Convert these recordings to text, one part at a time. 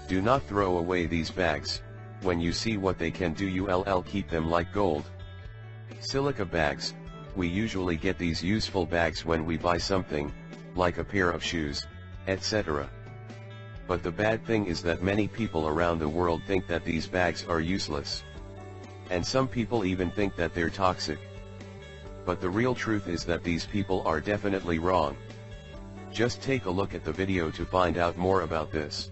Do not throw away these bags. When you see what they can do, you'll keep them like gold. Silica bags. We usually get these useful bags when we buy something, like a pair of shoes, etc. But the bad thing is that many people around the world think that these bags are useless. And some people even think that they're toxic. But the real truth is that these people are definitely wrong. Just take a look at the video to find out more about this.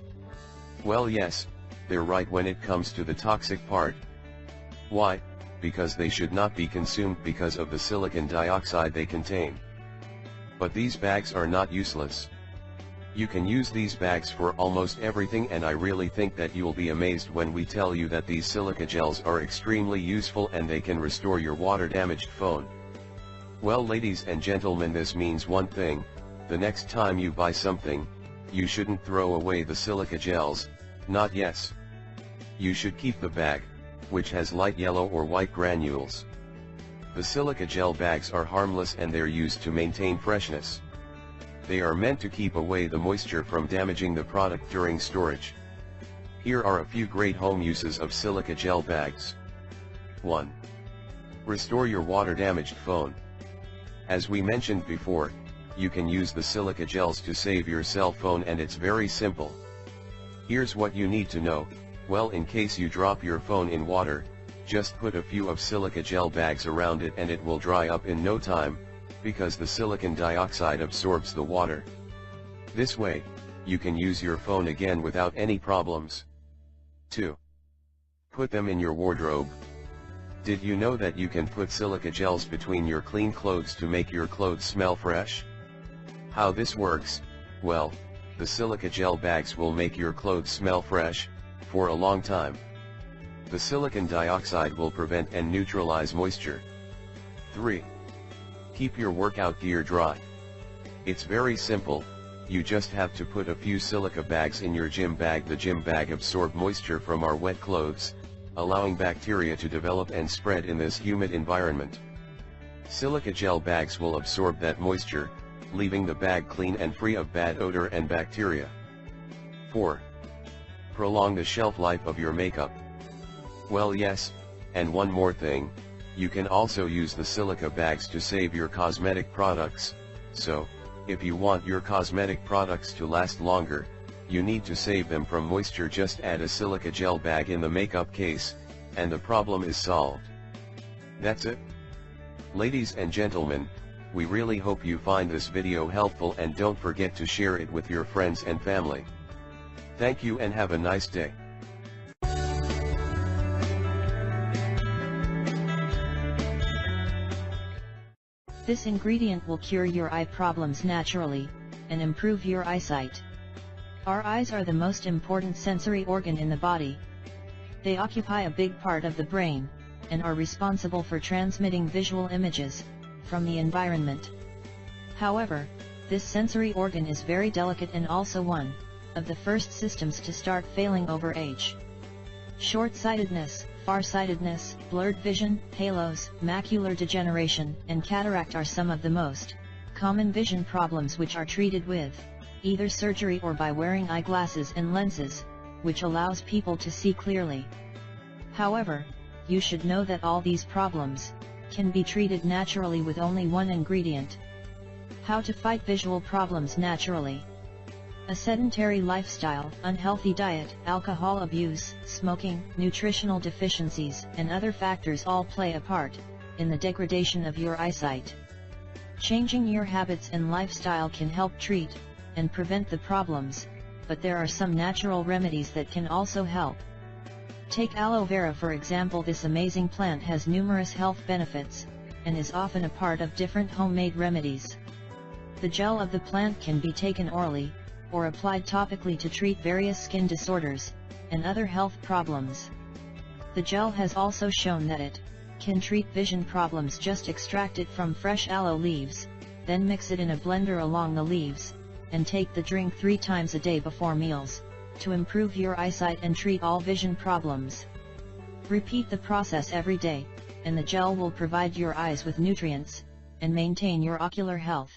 Well, yes, they're right when it comes to the toxic part. Why? Because they should not be consumed because of the silicon dioxide they contain. But these bags are not useless. You can use these bags for almost everything, and I really think that you'll be amazed when we tell you that these silica gels are extremely useful and they can restore your water-damaged phone. Well, ladies and gentlemen, this means one thing: the next time you buy something, you shouldn't throw away the silica gels, not yes. You should keep the bag, which has light yellow or white granules. The silica gel bags are harmless and they're used to maintain freshness. They are meant to keep away the moisture from damaging the product during storage. Here are a few great home uses of silica gel bags. 1. Restore your water-damaged phone. As we mentioned before, you can use the silica gels to save your cell phone, and it's very simple. Here's what you need to know. Well, in case you drop your phone in water, just put a few of silica gel bags around it and it will dry up in no time, because the silicon dioxide absorbs the water. This way, you can use your phone again without any problems. 2. Put them in your wardrobe. Did you know that you can put silica gels between your clean clothes to make your clothes smell fresh? How this works? Well, the silica gel bags will make your clothes smell fresh, for a long time. The silicon dioxide will prevent and neutralize moisture. 3. Keep your workout gear dry. It's very simple, you just have to put a few silica bags in your gym bag. The gym bag absorbs moisture from our wet clothes, allowing bacteria to develop and spread in this humid environment. Silica gel bags will absorb that moisture, leaving the bag clean and free of bad odor and bacteria. 4. Prolong the shelf life of your makeup. Well, yes, and one more thing, you can also use the silica bags to save your cosmetic products. So, if you want your cosmetic products to last longer, you need to save them from moisture. Just add a silica gel bag in the makeup case, and the problem is solved. That's it. Ladies and gentlemen, we really hope you find this video helpful, and don't forget to share it with your friends and family. Thank you and have a nice day. This ingredient will cure your eye problems naturally, and improve your eyesight. Our eyes are the most important sensory organ in the body. They occupy a big part of the brain, and are responsible for transmitting visual images from the environment. However, this sensory organ is very delicate and also one of the first systems to start failing over age. Short-sightedness, farsightedness, blurred vision, halos, macular degeneration, and cataract are some of the most common vision problems which are treated with either surgery or by wearing eyeglasses and lenses, which allows people to see clearly. However, you should know that all these problems can be treated naturally with only one ingredient. How to fight visual problems naturally? A sedentary lifestyle, unhealthy diet, alcohol abuse, smoking, nutritional deficiencies, and other factors all play a part in the degradation of your eyesight. Changing your habits and lifestyle can help treat and prevent the problems, but there are some natural remedies that can also help. Take aloe vera for example. This amazing plant has numerous health benefits, and is often a part of different homemade remedies. The gel of the plant can be taken orally, or applied topically to treat various skin disorders, and other health problems. The gel has also shown that it can treat vision problems. Just extract it from fresh aloe leaves, then mix it in a blender along the leaves, and take the drink 3 times a day before meals, to improve your eyesight and treat all vision problems. Repeat the process every day, and the gel will provide your eyes with nutrients, and maintain your ocular health.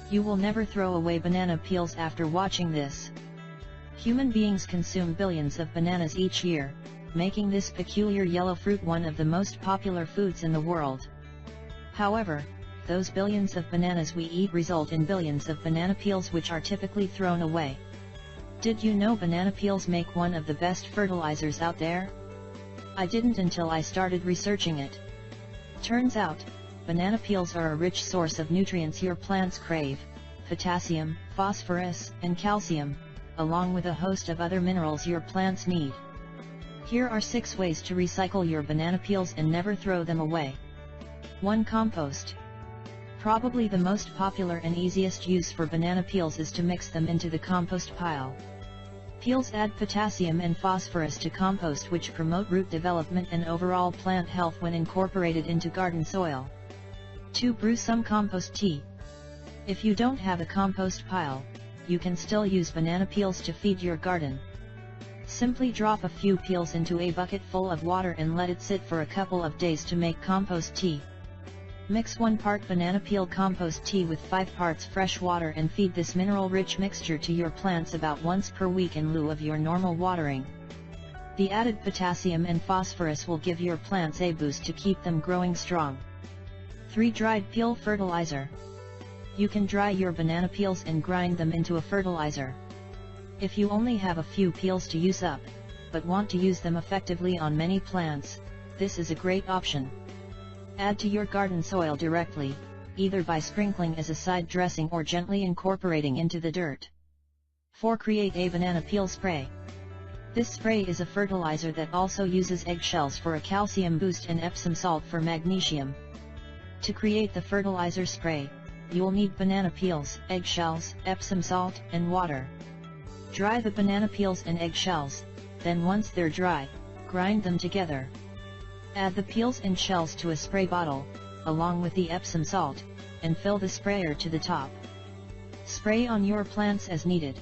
You will never throw away banana peels after watching this. Human beings consume billions of bananas each year, making this peculiar yellow fruit one of the most popular foods in the world. However, those billions of bananas we eat result in billions of banana peels which are typically thrown away. Did you know banana peels make one of the best fertilizers out there? I didn't until I started researching it. Turns out, banana peels are a rich source of nutrients your plants crave: potassium, phosphorus, and calcium, along with a host of other minerals your plants need. Here are 6 ways to recycle your banana peels and never throw them away. 1. Compost. Probably the most popular and easiest use for banana peels is to mix them into the compost pile. Peels add potassium and phosphorus to compost, which promote root development and overall plant health when incorporated into garden soil. 2. Brew some compost tea. If you don't have a compost pile, you can still use banana peels to feed your garden. Simply drop a few peels into a bucket full of water and let it sit for a couple of days to make compost tea. Mix 1 part banana peel compost tea with 5 parts fresh water and feed this mineral-rich mixture to your plants about once per week in lieu of your normal watering. The added potassium and phosphorus will give your plants a boost to keep them growing strong. 3. Dried peel fertilizer. You can dry your banana peels and grind them into a fertilizer. If you only have a few peels to use up, but want to use them effectively on many plants, this is a great option. Add to your garden soil directly, either by sprinkling as a side dressing or gently incorporating into the dirt. 4. Create a banana peel spray. This spray is a fertilizer that also uses eggshells for a calcium boost and Epsom salt for magnesium. To create the fertilizer spray, you'll need banana peels, eggshells, Epsom salt, and water. Dry the banana peels and eggshells, then once they're dry, grind them together. Add the peels and shells to a spray bottle, along with the Epsom salt, and fill the sprayer to the top. Spray on your plants as needed.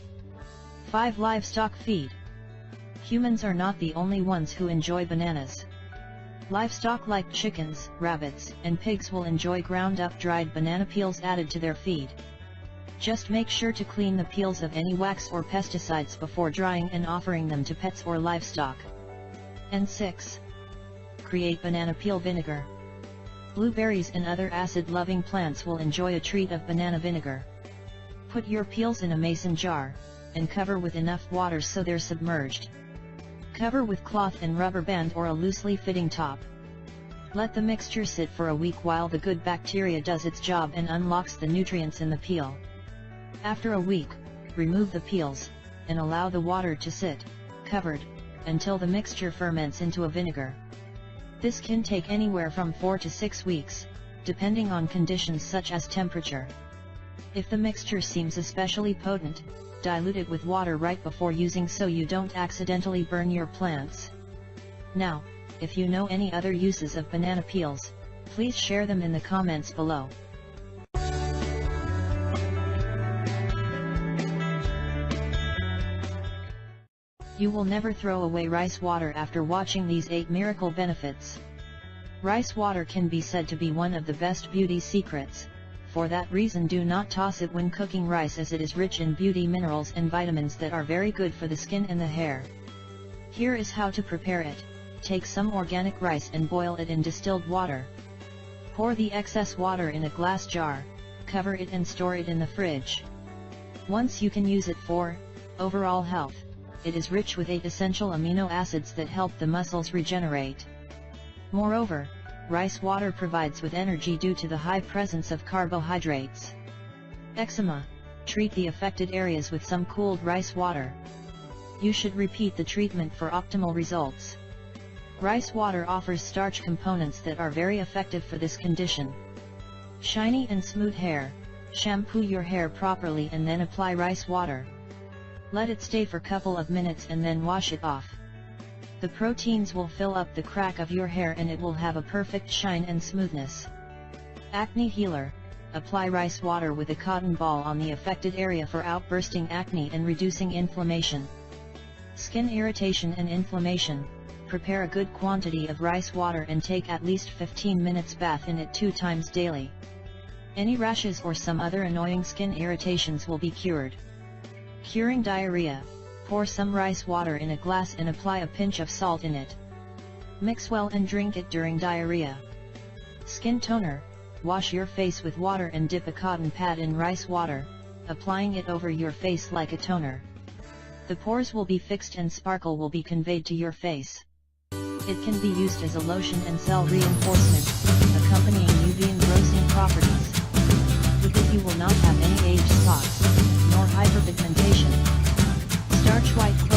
5. Livestock feed. Humans are not the only ones who enjoy bananas. Livestock like chickens, rabbits, and pigs will enjoy ground-up dried banana peels added to their feed. Just make sure to clean the peels of any wax or pesticides before drying and offering them to pets or livestock. And 6. Create banana peel vinegar. Blueberries and other acid-loving plants will enjoy a treat of banana vinegar. Put your peels in a mason jar, and cover with enough water so they're submerged. Cover with cloth and rubber band or a loosely fitting top. Let the mixture sit for a week while the good bacteria does its job and unlocks the nutrients in the peel. After a week, remove the peels, and allow the water to sit, covered, until the mixture ferments into a vinegar. This can take anywhere from 4 to 6 weeks, depending on conditions such as temperature. If the mixture seems especially potent, dilute it with water right before using so you don't accidentally burn your plants. Now, if you know any other uses of banana peels, please share them in the comments below. You will never throw away rice water after watching these 8 miracle benefits. Rice water can be said to be one of the best beauty secrets. For that reason, do not toss it when cooking rice, as it is rich in beauty minerals and vitamins that are very good for the skin and the hair. Here is how to prepare it. Take some organic rice and boil it in distilled water. Pour the excess water in a glass jar, cover it and store it in the fridge. Once you can use it for overall health, it is rich with 8 essential amino acids that help the muscles regenerate. Moreover, rice water provides with energy due to the high presence of carbohydrates. Eczema. Treat the affected areas with some cooled rice water. You should repeat the treatment for optimal results. Rice water offers starch components that are very effective for this condition. Shiny and smooth hair. Shampoo your hair properly and then apply rice water. Let it stay for a couple of minutes and then wash it off. The proteins will fill up the crack of your hair and it will have a perfect shine and smoothness. Acne healer. Apply rice water with a cotton ball on the affected area for outbursting acne and reducing inflammation. Skin irritation and inflammation. Prepare a good quantity of rice water and take at least 15 minutes bath in it 2 times daily. Any rashes or some other annoying skin irritations will be cured. Curing diarrhea, pour some rice water in a glass and apply a pinch of salt in it. Mix well and drink it during diarrhea. Skin toner, wash your face with water and dip a cotton pad in rice water, applying it over your face like a toner. The pores will be fixed and sparkle will be conveyed to your face. It can be used as a lotion and cell reinforcement, accompanying UV engrossing properties. With it you will not have any age spots, nor hyperpigmentation. Starch white clothes.